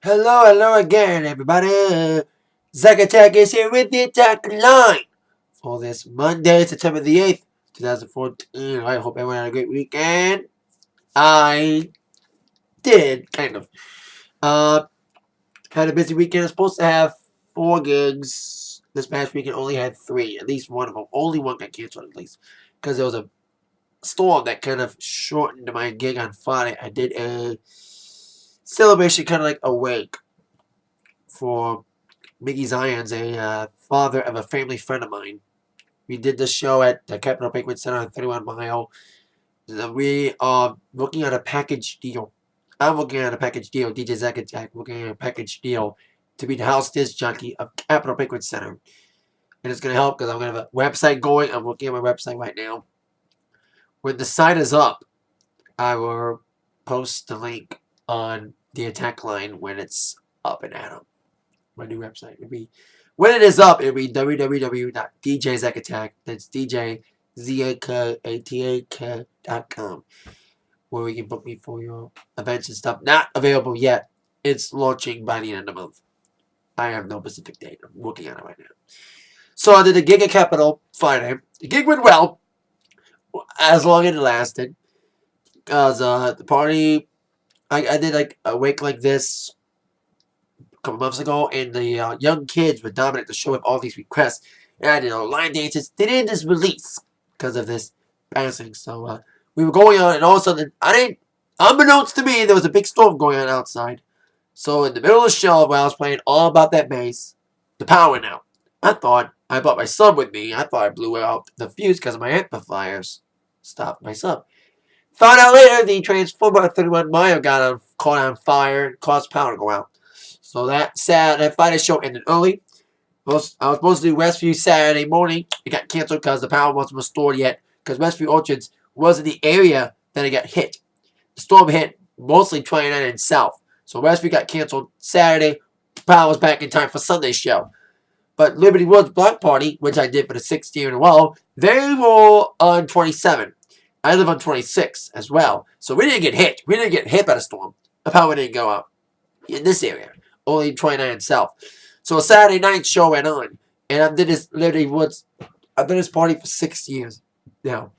Hello again, everybody. Zack Attack is here with the Atakline for this Monday, September the 8th, 2014. I hope everyone had a great weekend. I did, kind of. Uh, had a busy weekend. I was supposed to have 4 gigs. This past weekend only had 3. At least one of them. Only one got canceled, at least. Because there was a storm that kind of shortened my gig on Friday. I did a celebration, kind of like a wake for Mickey Zion's a father of a family friend of mine. We did the show at the Capitol Banquet Center on 31 Mile. We are looking at a package deal. I'm looking at a package deal. DJ Zack Attack looking at a package deal to be the house disc jockey of Capitol Banquet Center. And it's going to help because I'm going to have a website going. I'm looking at my website right now. When the site is up, I will post the link on the Atakline when it's up and at 'em. My new website. When it is up, it'll be www.djzackattack. That's DJZAKATAK.com, where we can book me for your events and stuff. Not available yet. It's launching by the end of the month. I have no specific date. I'm working on it right now. So I did a gig at Capitol Friday. The gig went well, as long as it lasted. Because the party, I did like a wake like this couple months ago, and the young kids were dominant the show with all these requests. And I did line dances. They didn't just release because of this passing. So we were going on, and all of a sudden, unbeknownst to me, there was a big storm going on outside. So in the middle of the show, while I was playing All About That Bass, the power went out. I brought my sub with me. I thought I blew out the fuse because of my amplifiers. Stopped my sub. Found out later the transformer at 31 Mile caught on fire and caused power to go out. So that Friday show ended early. I was supposed to do Westview Saturday morning. It got canceled because the power wasn't restored yet. Because Westview Orchards was in the area that it got hit. The storm hit mostly 29 and south. So Westview got canceled Saturday. Power was back in time for Sunday's show. But Liberty Woods Block Party, which I did for the 6th year in a row, they were on 27. I live on 26 as well. So we didn't get hit. We didn't get hit by the storm. The power didn't go out in this area. Only 29 south. So a Saturday night show went on. And I did this Liberty Woods. I've done this party for 6 years now.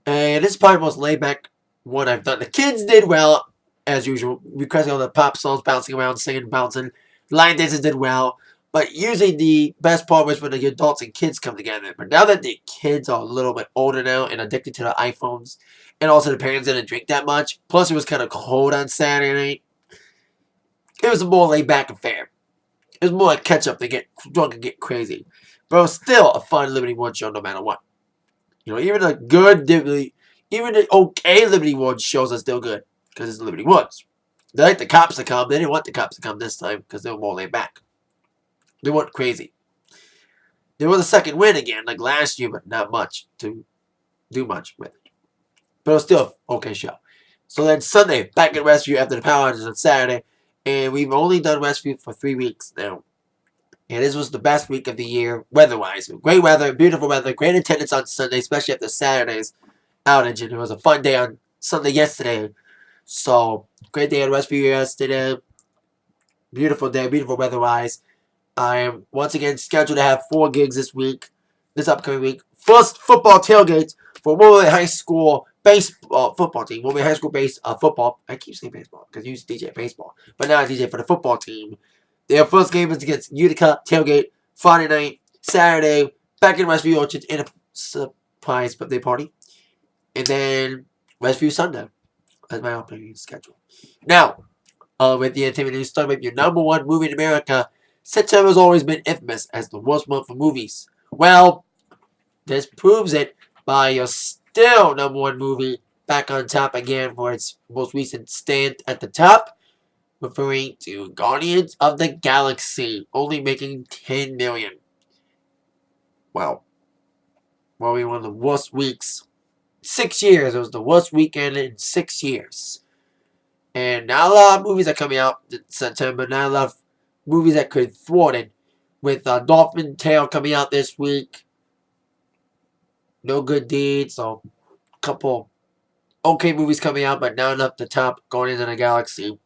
And this is probably the most laid back one I've done. The kids did well, as usual. Requesting all the pop songs, bouncing around, singing, bouncing. Line dances did well. But usually the best part was when the adults and kids come together. But now that the kids are a little bit older now and addicted to the iPhones, and also the parents didn't drink that much, plus it was kind of cold on Saturday night, it was a more laid-back affair. It was more like catch-up. They get drunk and get crazy. But it was still a fun Liberty Woods show no matter what. You know, even the okay Liberty Woods shows are still good because it's Liberty Woods. They like the cops to come. They didn't want the cops to come this time because they were more laid-back. They weren't crazy. There was a second win again, like last year, but not much to do much with it. But it was still an okay show. So then Sunday, back at Westview after the power outages on Saturday. And we've only done Westview for 3 weeks now. And this was the best week of the year, weather-wise. Great weather, beautiful weather, great attendance on Sunday, especially after Saturday's outage. And it was a fun day on Sunday yesterday. So, great day at Westview yesterday. Beautiful day, beautiful weather-wise. I am once again scheduled to have 4 gigs this upcoming week. First football tailgate for Woodley High School baseball football team. Woodley High School football. I keep saying baseball because I used to DJ baseball, but now I DJ for the football team. Their first game is against Utica tailgate Friday night, Saturday back in Westview Orchard in a surprise birthday party, and then Westview Sunday. That's my opening schedule. Now, with the entertainment news, start with your #1 movie in America. September has always been infamous as the worst month for movies. Well, this proves it by your still #1 movie back on top again for its most recent stand at the top, referring to Guardians of the Galaxy, only making $10 million. Well, probably one of the worst weeks. 6 years. It was the worst weekend in 6 years. And not a lot of movies are coming out in September. Not a lot of movies that could thwart it. With Dolphin Tale coming out this week. No Good Deeds. So, a couple okay movies coming out, but not enough to top Guardians of the Galaxy.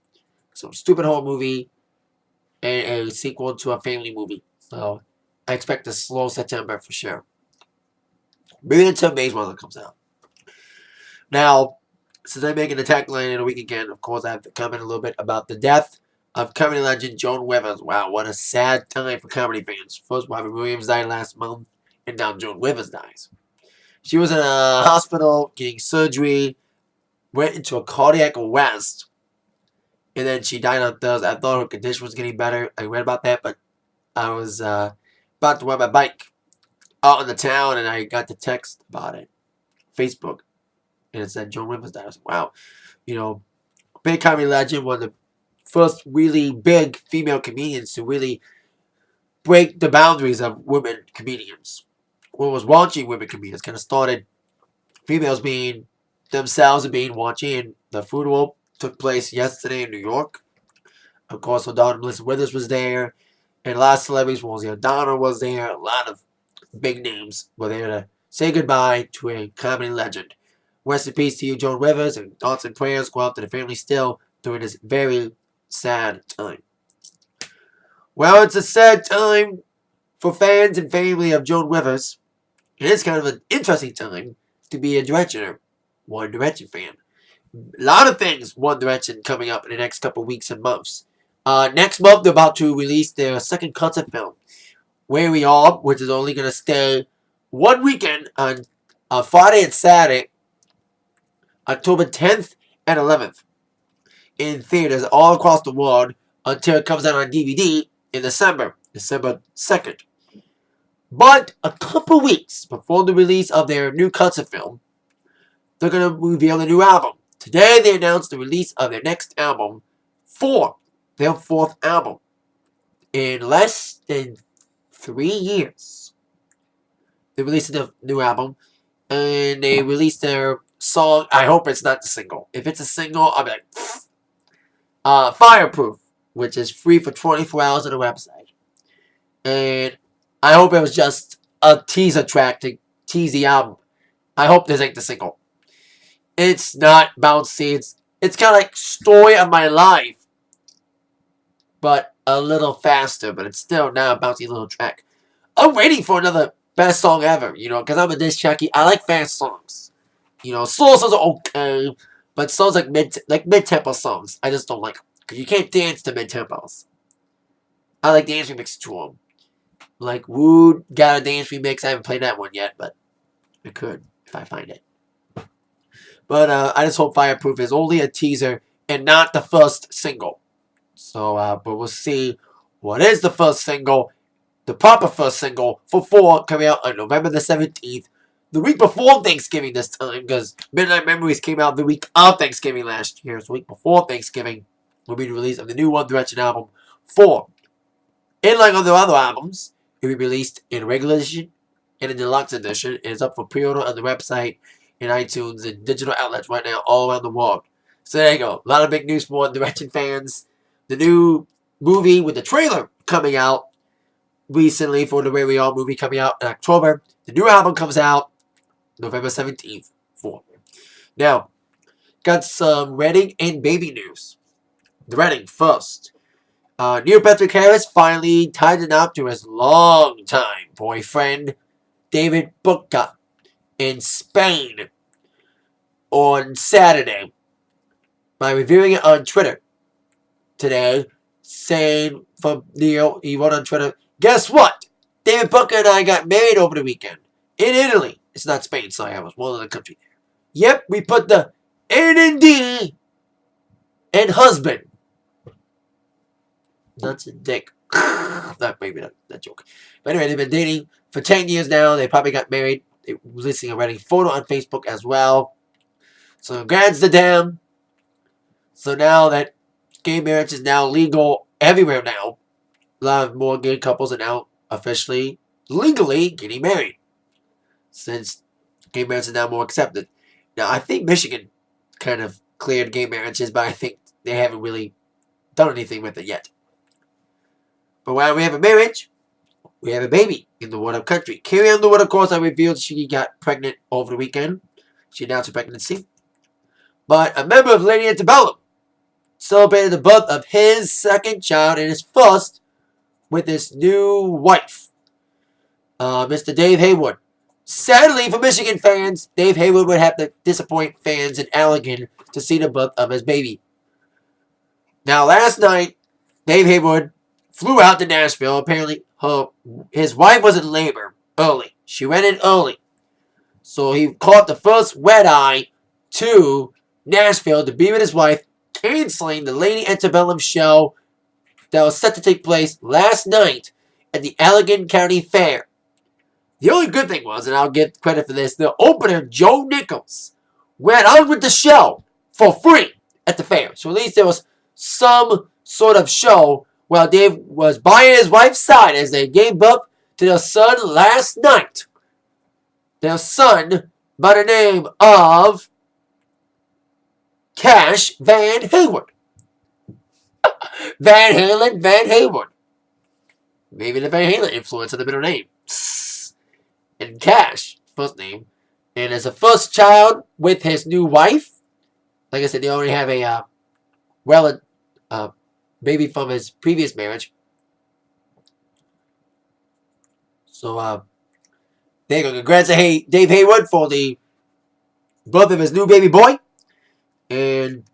some stupid horror movie and a sequel to a family movie. So I expect a slow September for sure. Maybe until May's when it comes out. Now, since I'm making Atakline in a week again, of course I have to comment a little bit about the death of comedy legend Joan Rivers. Wow, what a sad time for comedy fans. First, Robin Williams died last month, and now Joan Rivers dies. She was in a hospital getting surgery, went into a cardiac arrest, and then she died on Thursday. I thought her condition was getting better. I read about that, but I was about to ride my bike out in the town, and I got the text about it, Facebook, and it said Joan Rivers died. I was like, wow, you know, big comedy legend, one of the first really big female comedians to really break the boundaries of women comedians. What was watching women comedians kind of started females being themselves and being watching. And the funeral took place yesterday in New York. Of course, her daughter Melissa Withers was there, and a lot of celebrities. Rosie O'Donnell was there. A lot of big names were there to say goodbye to a comedy legend. Rest in peace to you, Joan Rivers, and thoughts and prayers go out to the family still during this very sad time. Well, it's a sad time for fans and family of Joan Rivers. It is kind of an interesting time to be a Directioner, One Direction fan. A lot of things One Direction coming up in the next couple weeks and months. Next month, they're about to release their second concert film, Where We Are, which is only going to stay one weekend on Friday and Saturday, October 10th and 11th, in theaters all across the world until it comes out on DVD in December 2nd. But a couple weeks before the release of their new concert film, they're going to reveal a new album. Today, they announced the release of their next album for their fourth album in less than 3 years. They released a new album, and they released their song. I hope it's not the single. If it's a single, I'll be like, Fireproof, which is free for 24 hours on the website. And I hope it was just a teaser track to tease the album. I hope this ain't the single. It's not bouncy. It's kind of like Story of My Life, but a little faster. But it's still not a bouncy little track. I'm waiting for another best song ever, because I'm a disc jockey. I like fast songs. Slow songs are okay, but songs like mid-tempo songs, I just don't like them. Because you can't dance to mid-tempos. I like dance remixes to them. Like Wood got a dance remix. I haven't played that one yet, but I could if I find it. But I just hope Fireproof is only a teaser and not the first single. So, but we'll see what is the first single, the proper first single for 4 coming out on November the 17th, the week before Thanksgiving this time, because Midnight Memories came out the week of Thanksgiving last year. So the week before Thanksgiving will be the release of the new One Direction album 4. And like other albums, it will be released in a regular edition and a deluxe edition. It is up for pre-order on the website, in iTunes, and digital outlets right now all around the world. So there you go. A lot of big news for One Direction fans. The new movie with the trailer coming out recently for the Where We Are movie coming out in October. The new album comes out November 17th. Now, got some wedding and baby news. The wedding first. Neil Patrick Harris finally tied it up to his longtime boyfriend, David Bucca, in Spain on Saturday by reviewing it on Twitter today, saying from Neil, he wrote on Twitter, guess what? David Bucca and I got married over the weekend in Italy. It's not Spain, sorry, I was one other country there. Yep, we put the N and D and husband. Nuts and dick. Not maybe that joke. But anyway, they've been dating for 10 years now. They probably got married. They're releasing a wedding photo on Facebook as well. So congrats to them. So now that gay marriage is now legal everywhere now, a lot of more gay couples are now officially, legally getting married. Since gay marriage is now more accepted. Now, I think Michigan kind of cleared gay marriages, but I think they haven't really done anything with it yet. But while we have a marriage, we have a baby in the What Up country. Carrie Underwood, of course, I revealed she got pregnant over the weekend. She announced her pregnancy. But a member of Lady Antebellum celebrated the birth of his second child and his first with his new wife, Mr. Dave Haywood. Sadly for Michigan fans, Dave Haywood would have to disappoint fans in Allegan to see the birth of his baby. Now, last night, Dave Haywood flew out to Nashville. Apparently, his wife was in labor early. She went in early. So he caught the first red eye to Nashville to be with his wife, canceling the Lady Antebellum show that was set to take place last night at the Allegan County Fair. The only good thing was, and I'll get credit for this, the opener, Joe Nichols, went on with the show for free at the fair. So at least there was some sort of show while Dave was by his wife's side as they gave birth to their son last night. Their son by the name of Cash Van Haywood. Van Halen Van Haywood. Maybe the Van Halen influence in the middle name. And Cash, first name. And as a first child with his new wife, like I said, they already have a baby from his previous marriage. So, there you go. Congrats to Dave Haywood for the birth of his new baby boy. And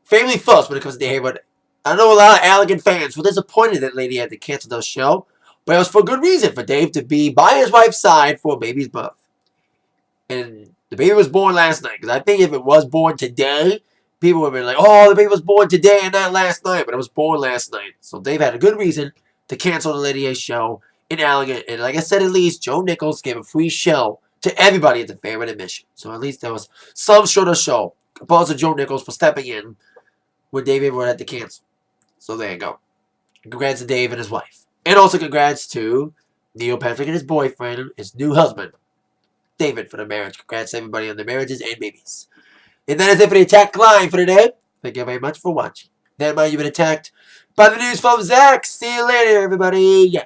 family first when it comes to Dave Haywood. I know a lot of Allegan fans were disappointed that Lady had to cancel the show, but it was for good reason for Dave to be by his wife's side for a baby's birth. And the baby was born last night, because I think if it was born today, people would have been like, oh, the baby was born today and not last night, but it was born last night. So Dave had a good reason to cancel the Lady A show in Allegan. And like I said, at least Joe Nichols gave a free show to everybody at the fair with admission. So at least there was some sort of show. Applause to Joe Nichols for stepping in when Dave Haywood had to cancel. So there you go. Congrats to Dave and his wife. And also congrats to Neil Patrick and his boyfriend, his new husband, David, for the marriage. Congrats to everybody on their marriages and babies. And that is it for the Atakline for today. Thank you very much for watching. Never mind, you've been attacked by the news from Zach. See you later, everybody. Yeah.